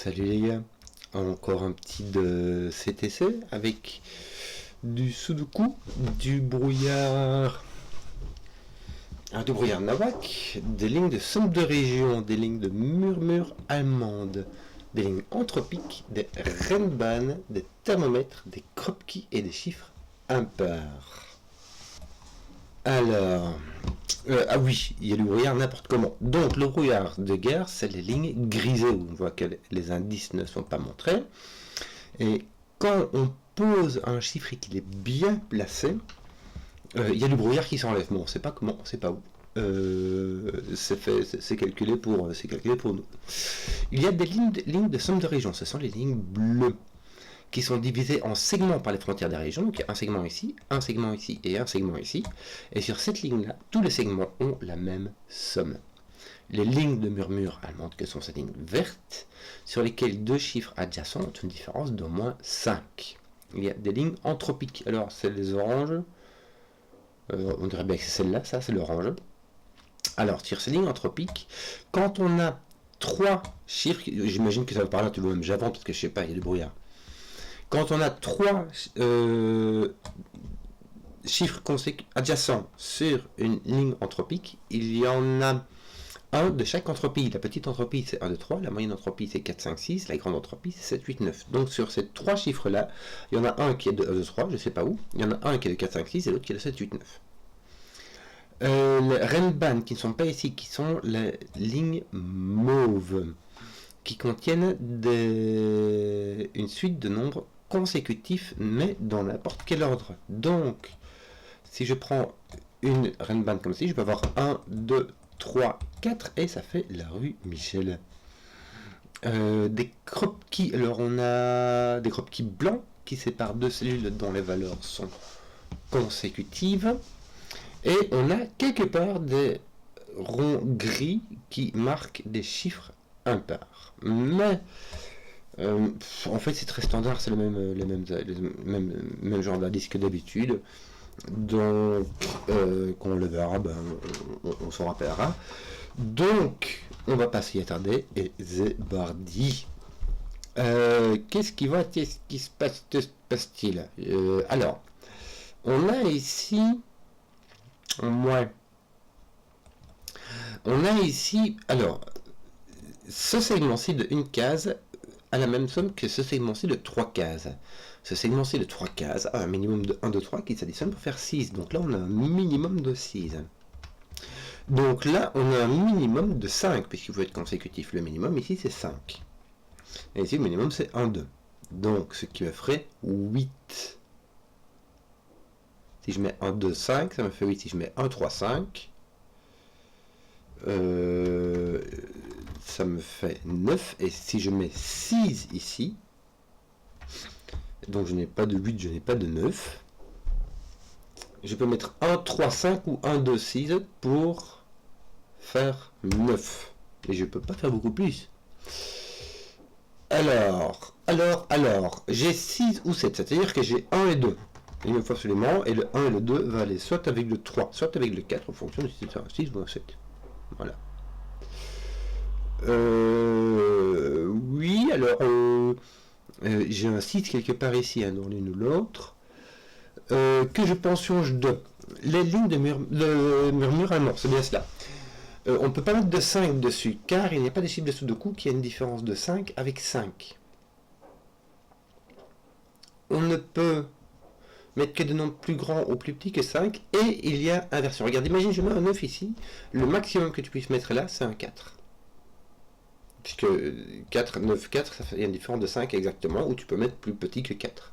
Salut les gars, encore un petit de CTC avec du Sudoku, du brouillard Navak, des lignes de somme de région, des lignes de murmure allemande, des lignes anthropiques, des Renban, des thermomètres, des Kropki et des chiffres impairs. Alors, ah oui, il y a le brouillard n'importe comment. Donc le brouillard de guerre, c'est les lignes grisées où on voit que les indices ne sont pas montrés. Et quand on pose un chiffre et qu'il est bien placé, il y a du brouillard qui s'enlève. Bon, on ne sait pas comment, on ne sait pas où. C'est calculé pour nous. Il y a des lignes de somme de région. Ce sont les lignes bleues qui sont divisées en segments par les frontières des régions. Donc il y a un segment ici et un segment ici. Et sur cette ligne-là, tous les segments ont la même somme. Les lignes de murmure allemandes, que sont ces lignes vertes, sur lesquelles deux chiffres adjacents ont une différence d'au moins 5. Il y a des lignes anthropiques. Alors, c'est les oranges. On dirait bien que c'est celle-là, ça, c'est l'orange. Alors, sur ces lignes anthropiques, quand on a 3 chiffres, j'imagine que ça va par là, tu vois, même j'avance parce que je sais pas, il y a du brouillard. Quand on a 3 chiffres adjacents sur une ligne anthropique, il y en a un de chaque entropie. La petite entropie c'est 1, 2, 3, la moyenne entropie c'est 4, 5, 6, la grande entropie c'est 7, 8, 9. Donc sur ces 3 chiffres-là, il y en a un qui est de 1, 2, 3, je ne sais pas où, il y en a un qui est de 4, 5, 6 et l'autre qui est de 7, 8, 9. Les Renban qui ne sont pas ici, qui sont les lignes mauves, qui contiennent une suite de nombres consécutifs, mais dans n'importe quel ordre. Donc, si je prends une Renban comme ci, je peux avoir 1, 2, 3, 4, et ça fait la rue Michel. Des Kropki, alors on a des Kropki blancs qui séparent deux cellules dont les valeurs sont consécutives. Et on a quelque part des ronds gris qui marquent des chiffres impairs. Mais en fait c'est très standard, c'est le même genre d'indice que d'habitude. Donc quand on le verra, on s'en rappellera. Donc on va pas s'y attarder et c'est parti. Qu'est-ce qui se passe-t-il? Alors on a ici on a ici, alors, ce segment-ci de une case a la même somme que ce segment-ci de 3 cases. Ce segment-ci de 3 cases a un minimum de 1, 2, 3 qui s'additionne pour faire 6. Donc là, on a un minimum de 6. Donc là, on a un minimum de 5, puisqu'il faut être consécutif. Le minimum ici, c'est 5. Et ici, le minimum, c'est 1, 2. Donc, ce qui me ferait 8. Si je mets 1, 2, 5, ça me fait 8. Si je mets 1, 3, 5, ça me fait 9. Et si je mets 6 ici, donc je n'ai pas de 8, je n'ai pas de 9, je peux mettre 1, 3, 5 ou 1, 2, 6 pour faire 9. Et je ne peux pas faire beaucoup plus. Alors, j'ai 6 ou 7, c'est-à-dire que j'ai 1 et 2. Il me faut absolument, et le 1 et le 2 va aller soit avec le 3, soit avec le 4, en fonction de si c'est un 6 ou un 7. Voilà. Oui, alors, j'ai un 6 quelque part ici, hein, dans l'une ou l'autre. Que je pensionge de les lignes de murmure allemand, c'est bien cela. On ne peut pas mettre de 5 dessus, car il n'y a pas de chiffre de Sudoku qui a une différence de 5 avec 5. On ne peut mettre que des nombres plus grands ou plus petits que 5, et il y a inversion. Regarde, imagine, je mets un 9 ici, le maximum que tu puisses mettre là, c'est un 4. Puisque 4, 9, 4, ça fait une différence de 5 exactement, ou tu peux mettre plus petit que 4.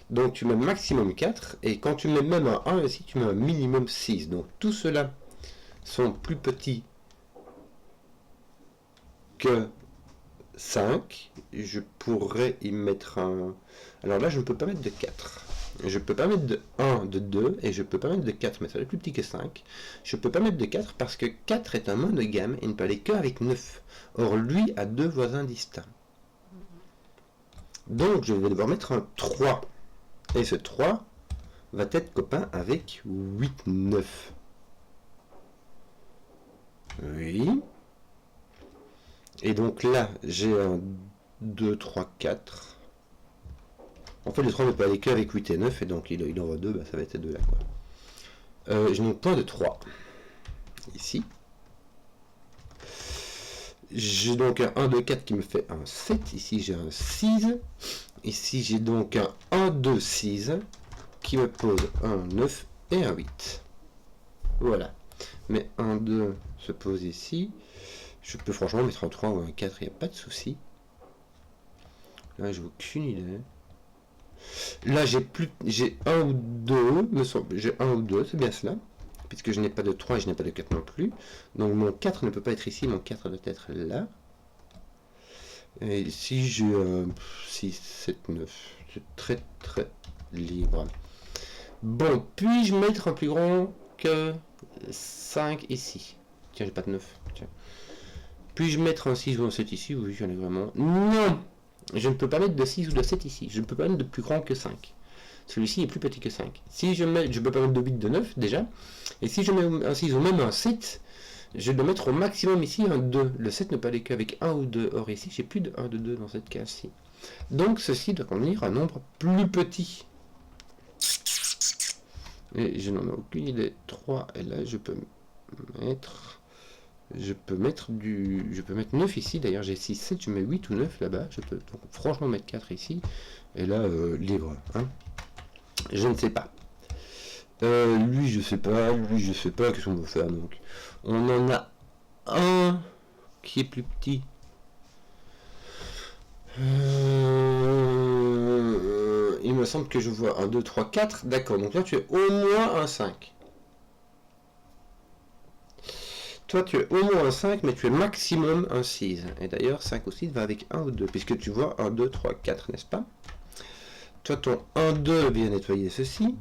Donc tu mets maximum 4, et quand tu mets même un 1 ici, tu mets un minimum 6. Donc tout cela sont plus petits que 5. Je pourrais y mettre un... Alors là, je ne peux pas mettre de 4. Je peux pas mettre de 1, de 2, et je peux pas mettre de 4, mais ça va être plus petit que 5. Je peux pas mettre de 4 parce que 4 est un monogame et ne peut aller qu'avec 9. Or, lui a deux voisins distincts. Donc, je vais devoir mettre un 3. Et ce 3 va être copain avec 8, 9. Oui. Et donc là, j'ai un 2, 3, 4. En fait, le 3 ne peut aller qu'avec 8 et 9, et donc il envoie 2, bah, ça va être ces deux là, quoi. J'ai mon point de 3. Ici. J'ai donc un 1, 2, 4 qui me fait un 7. Ici, j'ai un 6. Ici, j'ai donc un 1, 2, 6 qui me pose un 9 et un 8. Voilà. Mais 1, 2 se pose ici. Je peux franchement mettre un 3 ou un 4, il n'y a pas de souci. Là, j'ai aucune idée. Là, j'ai un ou deux, me semble. J'ai un ou deux, c'est bien cela. Puisque je n'ai pas de 3 et je n'ai pas de 4 non plus. Donc mon 4 ne peut pas être ici, mon 4 doit être là. Et ici, j'ai 6, 7, 9. C'est très très libre. Bon, puis-je mettre un plus grand que 5 ici? Tiens, j'ai pas de 9. Tiens. Puis-je mettre un 6 ou un 7 ici? Oui, j'en ai vraiment. Non! Je ne peux pas mettre de 6 ou de 7 ici. Je ne peux pas mettre de plus grand que 5. Celui-ci est plus petit que 5. Si je mets, je peux pas mettre de 8 de 9 déjà. Et si je mets un 6 ou même un 7, je dois mettre au maximum ici un 2. Le 7 ne peut aller qu'avec 1 ou 2. Or ici, j'ai plus de 1 de 2 dans cette case-ci. Donc ceci doit contenir un nombre plus petit. Et je n'en ai aucune idée. 3, et là je peux mettre... Je peux mettre 9 ici, d'ailleurs j'ai 6, 7, je mets 8 ou 9 là-bas. Je peux donc franchement mettre 4 ici. Et là, libre. Hein. Je ne sais pas. Lui, je sais pas. Lui, je sais pas. Qu'est-ce qu'on veut faire donc? On en a un qui est plus petit. Il me semble que je vois un 2, 3, 4. D'accord. Donc là, tu es au moins un 5. Toi, tu es au moins un 5, mais tu es maximum un 6. Et d'ailleurs, 5 ou 6 va avec 1 ou 2, puisque tu vois 1, 2, 3, 4, n'est-ce pas? Toi, ton 1, 2 vient nettoyer ceci.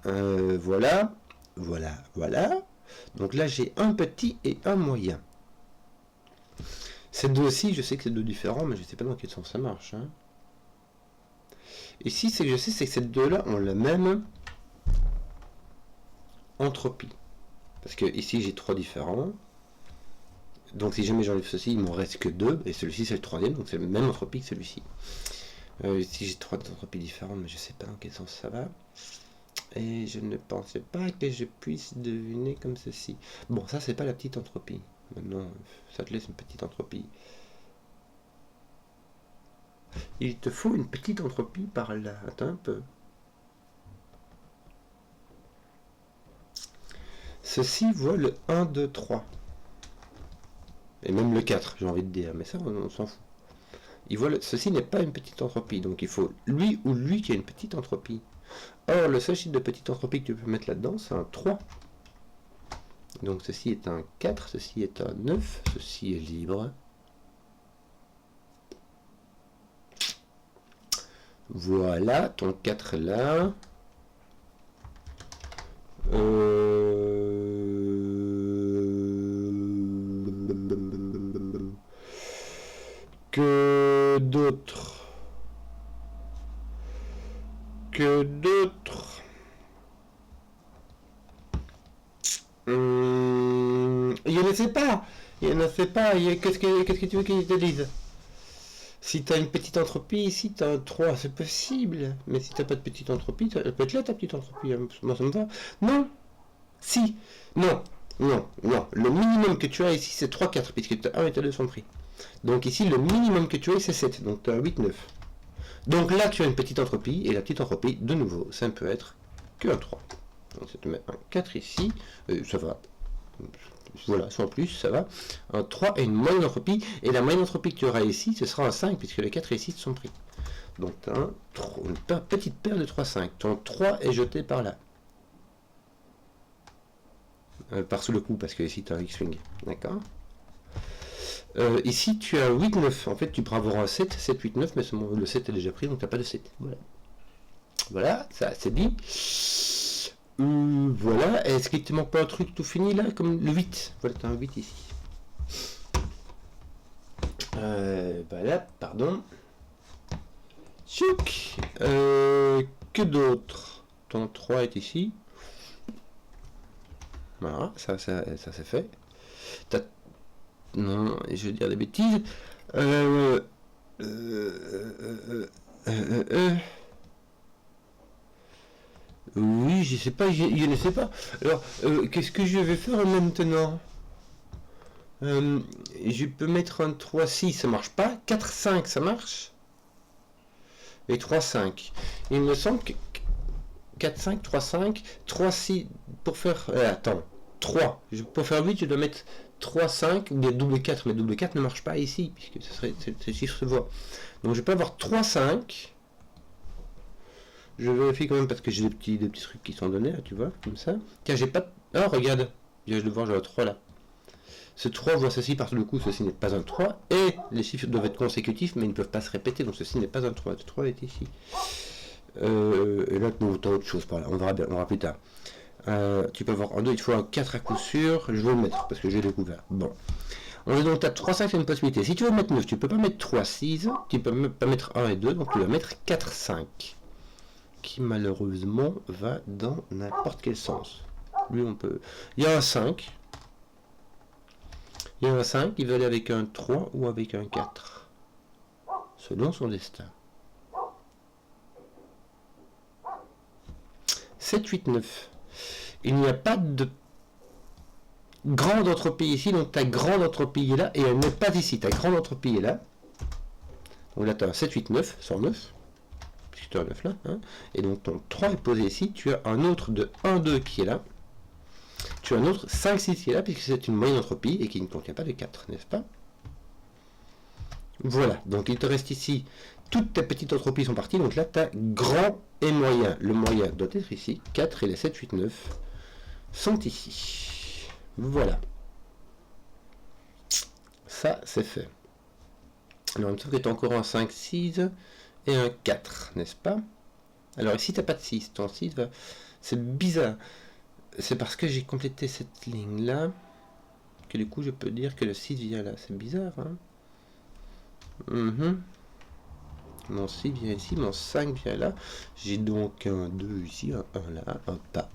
Voilà. Voilà, voilà. Donc là, j'ai un petit et un moyen. Ces deux-ci, je sais que c'est deux différents, mais je ne sais pas dans quel sens ça marche. Hein. Ici, c'est que je sais, c'est que ces deux-là ont la même entropie. Parce que ici, j'ai trois différents. Donc si jamais j'enlève ceci, il m'en reste que deux. Et celui-ci, c'est le troisième, donc c'est la même entropie que celui-ci. Ici, j'ai trois entropies différentes, mais je ne sais pas dans quel sens ça va. Et je ne pensais pas que je puisse deviner comme ceci. Bon, ça, c'est pas la petite entropie. Maintenant, ça te laisse une petite entropie. Il te faut une petite entropie par là. Attends un peu. Ceci voit le 1, 2, 3. Et même le 4, j'ai envie de dire. Mais ça, on s'en fout. Il voit ceci n'est pas une petite entropie. Donc il faut lui ou lui qui a une petite entropie. Or, le seul chiffre de petite entropie que tu peux mettre là-dedans, c'est un 3. Donc ceci est un 4, ceci est un 9, ceci est libre. Voilà, ton 4 là. Que d'autres? Que d'autres? Il y en a fait pas. Il y en a fait pas. Qu'est-ce que tu veux qu'ils te disent? Si tu as une petite entropie ici, tu as un 3, c'est possible. Mais si tu n'as pas de petite entropie, elle peut être là ta petite entropie. Moi ça me va. Non. Si. Non. Non. Non. Le minimum que tu as ici, c'est 3, 4, puisque tu as 1 et tu as 2 sont pris. Donc ici, le minimum que tu as, c'est 7. Donc tu as 8, 9. Donc là, tu as une petite entropie. Et la petite entropie, de nouveau, ça ne peut être qu'un 3. Donc ça te met un 4 ici. Ça va. Voilà, sans plus, ça va. Un 3 et une moyenne entropie. Et la moyenne entropie que tu auras ici, ce sera un 5, puisque les 4 et 6 sont pris. Donc tu as une petite paire de 3, 5. Ton 3 est jeté par là. Par sous le coup, parce que ici tu as un X-Wing. D'accord. Ici tu as 8, 9. En fait, tu pourras avoir un 7, 7, 8, 9, mais le 7 est déjà pris, donc tu n'as pas de 7. Voilà. Voilà, ça c'est dit. Voilà, est-ce qu'il te manque pas un truc tout fini là, comme le 8? Voilà, tu as un 8 ici. Voilà, pardon. Chouk. Que d'autre? Ton 3 est ici. Voilà, ça c'est fait. Non, je vais dire des bêtises. Oui, je sais pas, je ne sais pas. Alors, qu'est-ce que je vais faire maintenant? Je peux mettre un 3-6, ça marche pas. 4-5, ça marche. Et 3-5. Il me semble que 4-5, 3-5, 3-6, pour faire... attends, 3. Pour faire 8, je dois mettre 3-5, ou bien double 4, mais double 4 ne marche pas ici, puisque ce chiffre se voit. Donc je peux avoir 3-5. Je vérifie quand même parce que j'ai des petits trucs qui sont donnés, là, tu vois, comme ça. Tiens, j'ai pas... Ah, regarde, je viens de voir, j'ai un 3 là. Ce 3 voit ceci, par le coup, ceci n'est pas un 3, et les chiffres doivent être consécutifs, mais ils ne peuvent pas se répéter, donc ceci n'est pas un 3. Le 3 est ici. Et là, nous, autant autre chose par là, on verra plus tard. Tu peux avoir un 2, il faut un 4 à coup sûr, je vais le mettre, parce que j'ai découvert. Bon. On est donc à 3, 5, c'est une possibilité. Si tu veux mettre 9, tu peux pas mettre 3, 6, tu peux pas mettre 1 et 2, donc tu vas mettre 4, 5. Qui malheureusement va dans n'importe quel sens. Lui, on peut... Il y a un 5. Il y a un 5, il va aller avec un 3 ou avec un 4. Selon son destin. 7, 8, 9. Il n'y a pas de grande entropie ici, donc ta grande entropie est là, et elle n'est pas ici. Ta grande entropie est là. Donc là, tu as un 7, 8, 9, 109. Puisque tu as un 9 là. Hein. Et donc ton 3 est posé ici. Tu as un autre de 1, 2 qui est là. Tu as un autre 5, 6 qui est là, puisque c'est une moyenne entropie et qui ne contient pas de 4, n'est-ce pas? Voilà, donc il te reste ici, toutes tes petites entropies sont parties, donc là tu as grand et moyen. Le moyen doit être ici, 4 et les 7, 8, 9 sont ici. Voilà. Ça, c'est fait. Alors, il me semble que tu as encore un 5, 6 et un 4, n'est-ce pas? Alors ici, tu n'as pas de 6, ton 6 va... C'est bizarre. C'est parce que j'ai complété cette ligne-là que du coup, je peux dire que le 6 vient là. C'est bizarre, hein? Mon 6 vient ici, mon 5 vient là. J'ai donc un 2 ici, un 1 là, un pas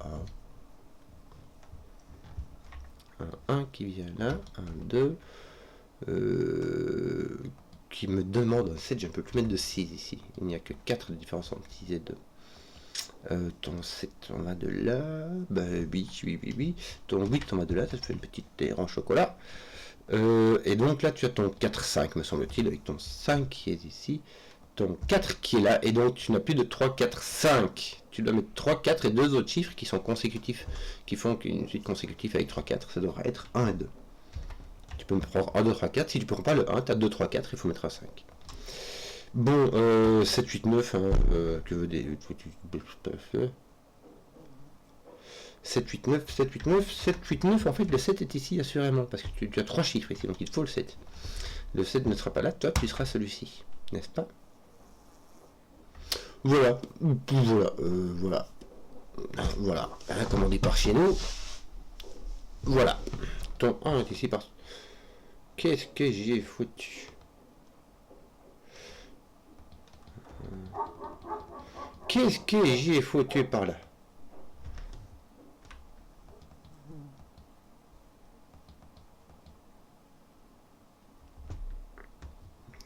1. Un 1 qui vient là, un 2. Qui me demande un 7, je ne peux plus mettre de 6 ici. Il n'y a que 4 de différence entre 6 et 2. Ton 7, on va de là. Bah oui, oui, oui, oui. Ton 8, on va de là. Ça te fait une petite terre en chocolat. Et donc là, tu as ton 4, 5, me semble-t-il, avec ton 5 qui est ici. Ton 4 qui est là. Et donc, tu n'as plus de 3, 4, 5. Tu dois mettre 3, 4 et deux autres chiffres qui sont consécutifs, qui font une suite consécutive avec 3, 4. Ça devra être 1 et 2. Tu peux me prendre 1, 2, 3, 4. Si tu ne prends pas le 1, tu as 2, 3, 4. Il faut mettre un 5. Bon, 7, 8, 9, hein, que veut des... 7, 8, 9, 7, 8, 9, 7, 8, 9, en fait le 7 est ici assurément, parce que tu as 3 chiffres ici, donc il te faut le 7. Le 7 ne sera pas là, toi tu seras celui-ci, n'est-ce pas? Voilà, voilà, hein, comme on dit par chez nous, voilà, ton 1 est ici par... Qu'est-ce que j'ai foutu? Qu'est-ce que j'ai foutu par là?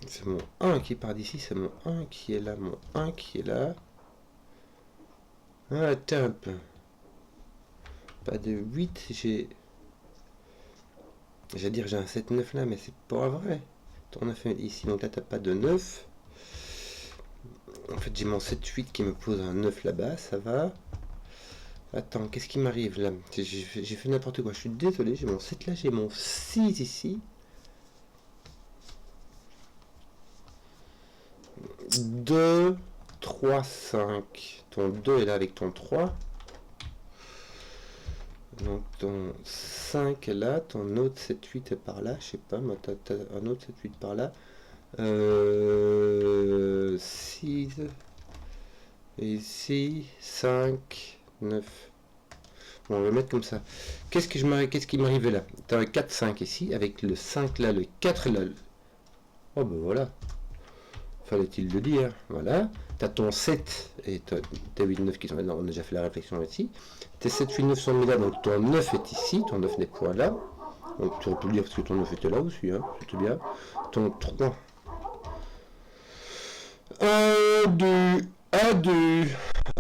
C'est mon 1 qui part d'ici, c'est mon 1 qui est là, mon 1 qui est là. Ah, attends un peu. Pas de 8, j'ai... J'allais dire j'ai un 7, 9 là, mais c'est pas vrai. On a fait ici, donc là t'as pas de 9. En fait j'ai mon 7, 8 qui me pose un 9 là-bas, ça va. Attends, qu'est-ce qui m'arrive là? J'ai fait n'importe quoi, je suis désolé, j'ai mon 7 là, j'ai mon 6 ici. 2, 3, 5. Ton 2 est là avec ton 3. Donc ton 5 est là, ton autre 7, 8 est par là, je sais pas, mais t'as un autre 7, 8 par là. 6. Et ici, 5, 9. Bon, on va le mettre comme ça. Qu'est-ce qui m'arrivait là? T'as un 4, 5 ici, avec le 5 là, le 4 là. Oh ben voilà. Fallait-il le dire, voilà. Tu as ton 7 et tes 8, 9 qui sont là, on a déjà fait la réflexion ici. Tes 7, 8, 9 sont mis là, donc ton 9 est ici, ton 9 n'est point là. Donc tu aurais pu le dire parce que ton 9 était là aussi, hein, c'était bien. Ton 3. 1, 2, 1, 2.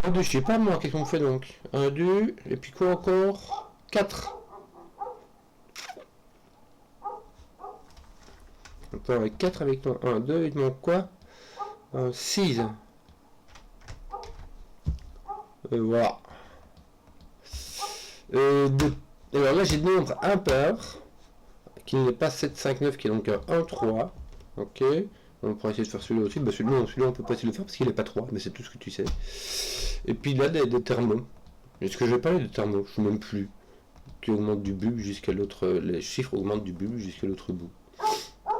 1, 2, je sais pas moi, qu'est-ce qu'on fait donc? 1, 2, et puis quoi encore? 4. Attends, avec 4 avec ton 1, 2, il te manque quoi? 6. Voilà. Alors là, j'ai le nombre impair, qui n'est pas 7, 5, 9, qui est donc un 1, 3. Ok. On pourra essayer de faire celui-là aussi. Bah, celui-là, on peut pas essayer de le faire parce qu'il n'est pas 3, mais c'est tout ce que tu sais. Et puis là, des thermos. Est-ce que je vais parler de thermos? Je ne sais même plus. Qui augmente du bulbe jusqu'à l'autre. Les chiffres augmentent du bulbe jusqu'à l'autre bout.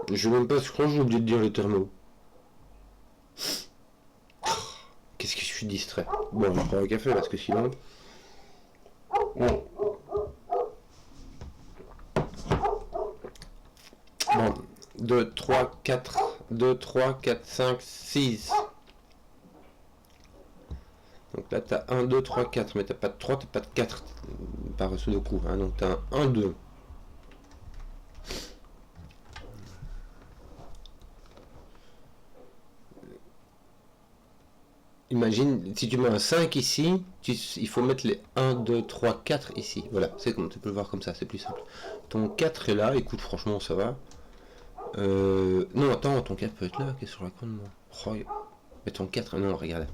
Je ne sais même pas, je crois que j'ai oublié de dire le thermo. Qu'est-ce que je suis distrait. Bon, je prends un café parce que sinon. Bon. Bon. 2, 3, 4. 2, 3, 4, 5, 6. Donc là, tu as 1, 2, 3, 4. Mais tu n'as pas de 3, tu n'as pas de 4 par Sudoku. Hein, donc tu as un 1, 2. Imagine, si tu mets un 5 ici, il faut mettre les 1, 2, 3, 4 ici. Voilà, c'est comme tu peux le voir comme ça, c'est plus simple. Ton 4 est là, écoute, franchement, ça va. Non, attends, ton 4 peut être là, qu'est-ce que je raconte moi? Oh, mais ton 4, non, regarde.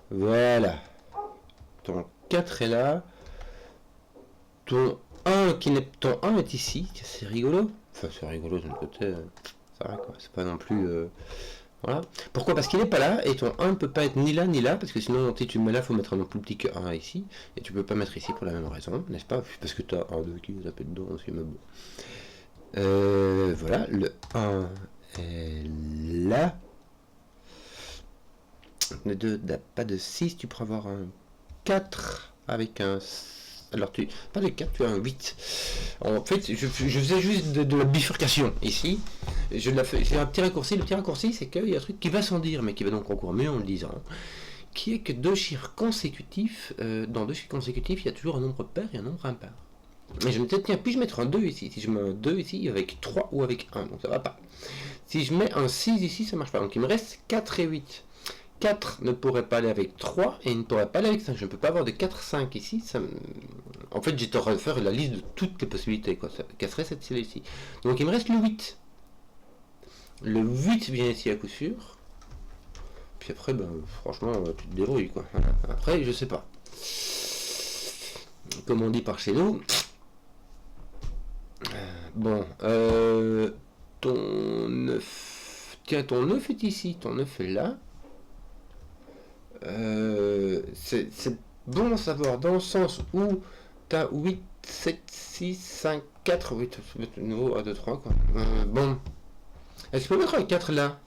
Voilà. Ton 4 est là. Ton 1 qui n'est. Ton 1 est ici, c'est rigolo. Enfin, c'est rigolo d'un côté. Ça va quoi, c'est pas non plus. Voilà. Pourquoi? Parce qu'il n'est pas là, et ton 1 ne peut pas être ni là ni là, parce que sinon, si tu le mets là, il faut mettre un plus petit que 1 ici, et tu peux pas mettre ici pour la même raison, n'est-ce pas? Parce que tu as un 2 qui vous appelle dedans aussi, mais bon. Voilà, le 1 est là. Le 2 n'a pas de 6, tu pourras avoir un 4 avec un... Alors, pas de 4, tu as un 8. En fait, je faisais juste de la bifurcation ici. J'ai un petit raccourci. Le petit raccourci, c'est qu'il y a un truc qui va sans dire, mais qui va donc encore mieux en le disant. Qui est que deux chiffres consécutifs, dans deux chiffres consécutifs, il y a toujours un nombre pair et un nombre impair. Mais je me disais, tiens, puis-je mettre un 2 ici? Si je mets un 2 ici, avec 3 ou avec 1, donc ça va pas. Si je mets un 6 ici, ça marche pas. Donc il me reste 4 et 8. 4 ne pourrait pas aller avec 3 et il ne pourrait pas aller avec 5. Je ne peux pas avoir de 4, 5 ici. En fait, j'étais en train de faire la liste de toutes les possibilités, quoi. Ça casserait cette cellule ici. Donc il me reste le 8. Le 8 vient ici à coup sûr. Puis après, ben, franchement, tu te débrouilles, quoi. Après, je sais pas. Comme on dit par chez nous. Bon, ton 9. Tiens, ton 9 est ici. Ton 9 est là. C'est bon à savoir dans le sens où tu as 8, 7, 6, 5, 4, 8, nouveau 1, 2, 3 quoi. Bon. Est-ce que tu peux mettre un 4 là?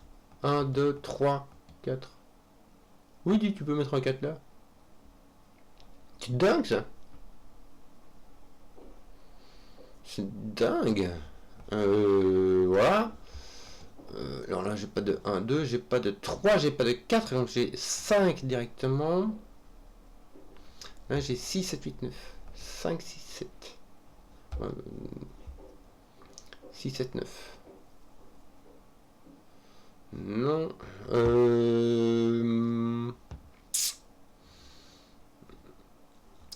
1, 2, 3, 4. Oui, dis, tu peux mettre un 4 là. C'est dingue ça. C'est dingue. Voilà. Alors là, j'ai pas de 1, 2, j'ai pas de 3, j'ai pas de 4, donc j'ai 5 directement. Là, j'ai 6, 7, 8, 9. 5, 6, 7. 6, 7, 9. Non.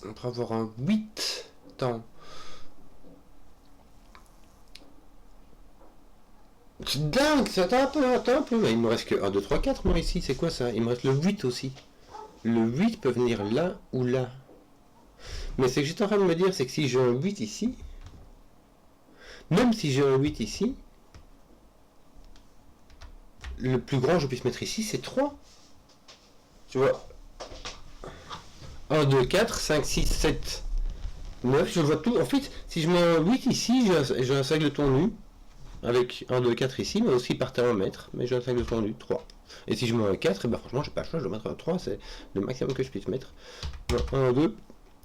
On pourrait avoir un 8. Attends. C'est dingue, ça attends un peu. Mais il me reste que 1, 2, 3, 4 moi ici. C'est quoi ça? Il me reste le 8 aussi. Le 8 peut venir là ou là. Mais c'est que j'étais en train de me dire, c'est que si j'ai un 8 ici, même si j'ai un 8 ici, le plus grand que je puisse mettre ici, c'est 3. Tu vois? 1, 2, 4, 5, 6, 7, 9, je vois tout. En fait, si je mets un 8 ici, j'ai un singleton nu, avec 1, 2, 4 ici, mais aussi par thermomètre, mais j'ai un singleton nu, 3. Et si je mets un 4, et ben franchement, j'ai pas le choix, je dois mettre un 3, c'est le maximum que je puisse mettre. 1, 2,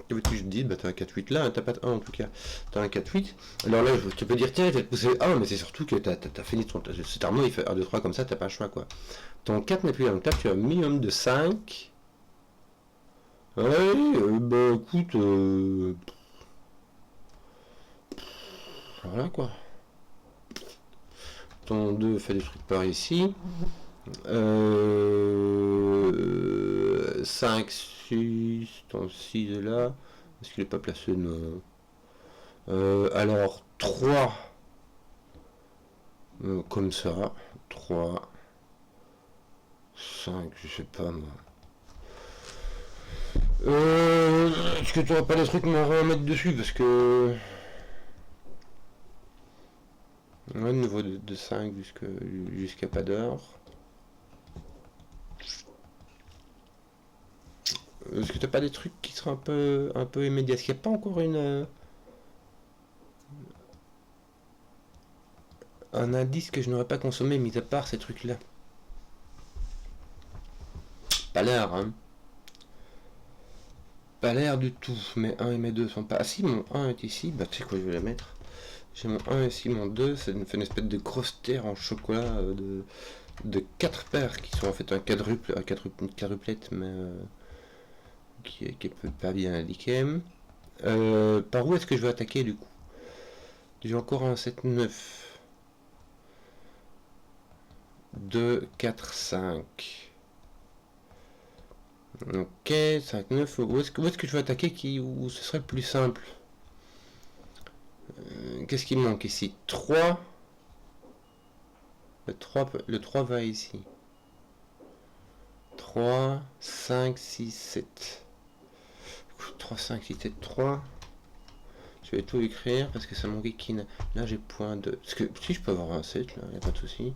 que veux-tu que je te dise? Bah t'as un 4-8 là, t'as pas de 1 en tout cas, t'as un 4-8. Alors là, tu peux dire, tiens, je vais te pousser 1, mais c'est surtout que t'as fini ton... Cet armeau, il fait 1, 2, 3 comme ça, t'as pas le choix, quoi. Ton 4 n'est plus là, donc là, tu as un minimum de 5. Ouais, bah écoute... Voilà quoi. Ton 2 fait des trucs par ici. 5, 6, ton 6 est là. Est-ce qu'il n'est pas placé? Non. Alors 3. Comme ça. 3. 5, je sais pas moi. Est-ce que tu n'auras pas des trucs marrants à mettre dessus? Parce que... Ouais, niveau de 5 jusqu'à pas d'heure. Est-ce que t'as pas des trucs qui seraient un peu immédiats? Est-ce qu'il n'y a pas encore un indice que je n'aurais pas consommé, mis à part ces trucs-là? Pas l'air, hein. Pas l'air du tout. Mes 1 et mes 2 sont pas... Ah si, mon 1 est ici. Bah tu sais quoi, je vais la mettre. J'ai mon 1 ici, mon 2. Ça me fait une espèce de grosse terre en chocolat de 4 paires qui sont en fait un quadruple, une quadruplette, mais qui est pas bien indiqué. Par où est-ce que je vais attaquer du coup? J'ai encore un 7-9. 2, 4, 5. Ok, 5, 9. Où est-ce que je vais attaquer où ce serait plus simple? Qu'est-ce qui me manque ici? 3. Le 3 va ici. 3, 5, 6, 7. 3, 5, 6, 7, 3. Je vais tout écrire parce que ça manque qui. Là j'ai point 2. Parce que si je peux avoir un 7 là, y a pas de souci.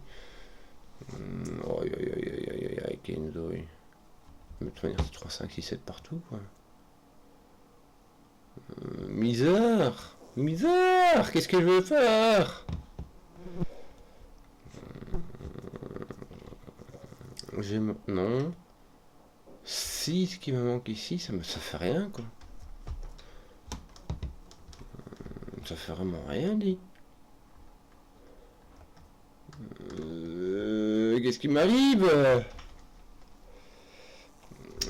Kenzo. De toute manière c'est 3, 5, 6, 7 partout quoi. Misère. Misère. Qu'est-ce que je veux faire? Non. 6 qui me manque ici, ça fait rien quoi. Ça fait vraiment rien dit. Qu'est-ce qui m'arrive?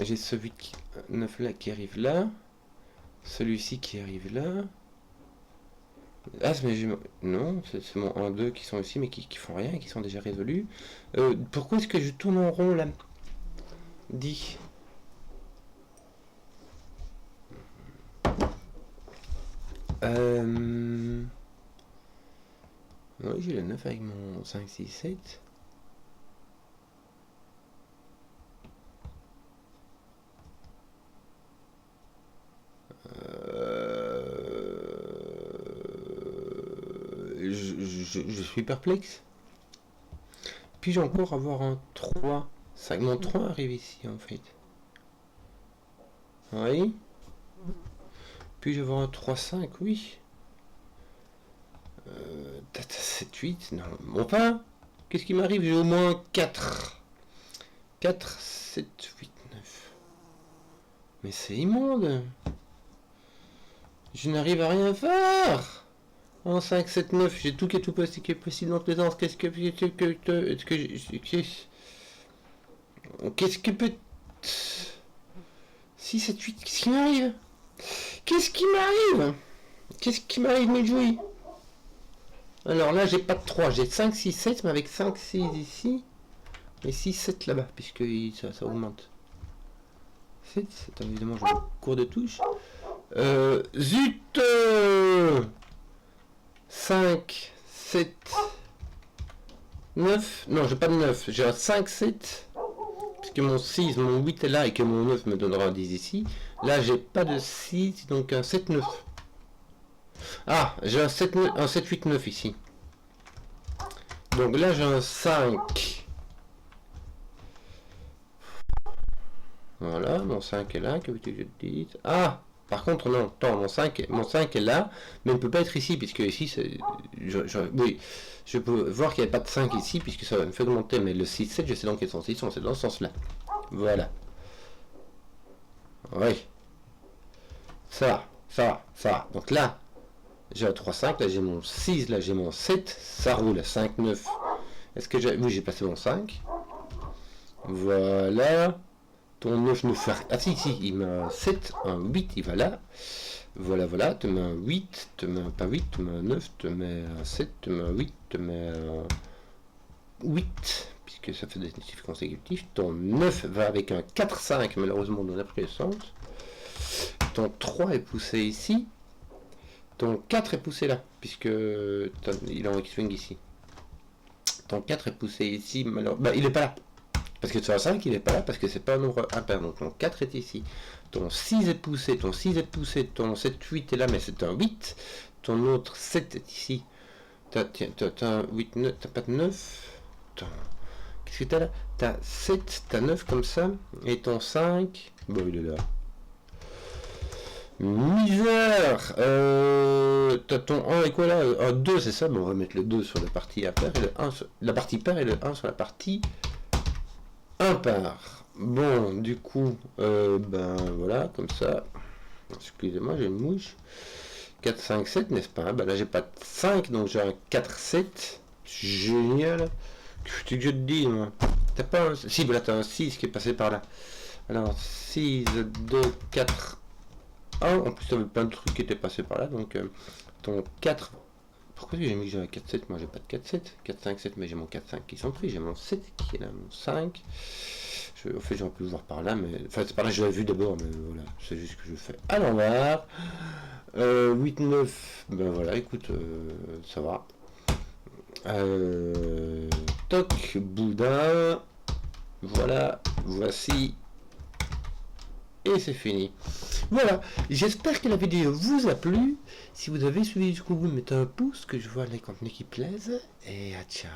J'ai ce 8, 9 là qui arrive là. Celui-ci qui arrive là. Ah, mais non, c'est mon 1, 2 qui sont ici, mais qui font rien, qui sont déjà résolus. Pourquoi est-ce que je tourne en rond là? Dis. Oui, j'ai le 9 avec mon 5, 6, 7. Je suis perplexe. Puis-je encore avoir un 3? 5, mon 3 arrive ici en fait. Oui. Puis-je avoir un 3, 5? Oui. 7, 8, non. Bon pas. Qu'est-ce qui m'arrive? J'ai au moins 4. 4, 7, 8, 9. Mais c'est immonde. Je n'arrive à rien faire. En 5, 7, 9, j'ai tout qui est tout possible dans tous les sens. Qu'est-ce que peut... 6, 7, 8, qu'est-ce qui m'arrive? Qu'est-ce qui m'arrive? Qu'est-ce qui m'arrive, mes jouets? Alors là, j'ai pas de 3, j'ai 5, 6, 7, mais avec 5, 6 ici, et 6, 7 là-bas, puisque ça augmente. 7, évidemment, je cours de touche. Zut 5, 7, 9, non, j'ai pas de 9, j'ai un 5, 7, puisque mon 6, mon 8 est là, et que mon 9 me donnera un 10 ici. Là, j'ai pas de 6, donc un 7, 9. Ah, j'ai un 7, 8, 9 ici. Donc là, j'ai un 5. Voilà, mon 5 est là, que veux-tu que je te dise? Ah, par contre, non, attends, mon 5 est là, mais il ne peut pas être ici, puisque ici, c'est... Oui, je peux voir qu'il n'y a pas de 5 ici, puisque ça me fait augmenter, mais le 6, 7, je sais dans quel sens ils sont, c'est dans ce sens-là. Voilà. Oui. Ça. Donc là, j'ai un 3, 5, là j'ai mon 6, là j'ai mon 7, ça roule, 5, 9. Est-ce que j'ai... Oui, j'ai passé mon 5. Voilà. Ton 9 ne fait... Ah si, il met un 7, un 8, il va là. Voilà, voilà, te mets un 8, te mets un pas 8, te mets un 9, te mets un 7, te mets un 8, te mets un 8, puisque ça fait des chiffres consécutifs. Ton 9 va avec un 4-5, malheureusement, dans la précédente. Ton 3 est poussé ici. Ton 4 est poussé là, puisque il est en X-Wing ici. Ton 4 est poussé ici, malheureusement. Bah, il est pas là. Parce que sur la 5, il n'est pas là, parce que c'est pas un nombre impair. Donc ton 4 est ici. Ton 6 est poussé, ton 6 est poussé, ton 7, 8 est là, mais c'est un 8. Ton autre 7 est ici. T'as un 8, 9, t'as pas de 9. Qu'est-ce que t'as là? T'as 7, t'as 9 comme ça. Et ton 5, bon, il est là. Misère. T'as ton 1 et quoi là? Un 2, c'est ça, mais on va mettre le 2 sur la partie impair et le 1 sur la partie pair et le 1 sur la partie impar. Bon, du coup, ben voilà, comme ça. Excusez-moi, j'ai une mouche. 4, 5, 7, n'est-ce pas? Ben là, j'ai pas de 5, donc j'ai un 4, 7. Génial. Qu'est-ce que je te dis, moi? T'as pas un... Si, ben là, t'as un 6 qui est passé par là. Alors, 6, 2, 4, 1. En plus, t'avais plein de trucs qui étaient passés par là, donc ton 4... Pourquoi j'ai mis que j'ai un 4, 7? Moi, j'ai pas de 4, 7. 4, 5, 7, mais j'ai mon 4, 5 qui sont pris. J'ai mon 7 qui est là, mon 5. En fait, j'aurais pu le voir par là, mais... Enfin, c'est par là que je l'avais vu d'abord, mais voilà. C'est juste que je fais à l'envers. 8, 9. Ben voilà, écoute, ça va. Toc, boudin. Voilà, voici. Et c'est fini. Voilà, j'espère que la vidéo vous a plu. Si vous avez suivi jusqu'au bout, mettez un pouce, que je vois les contenus qui plaisent. Et à ciao.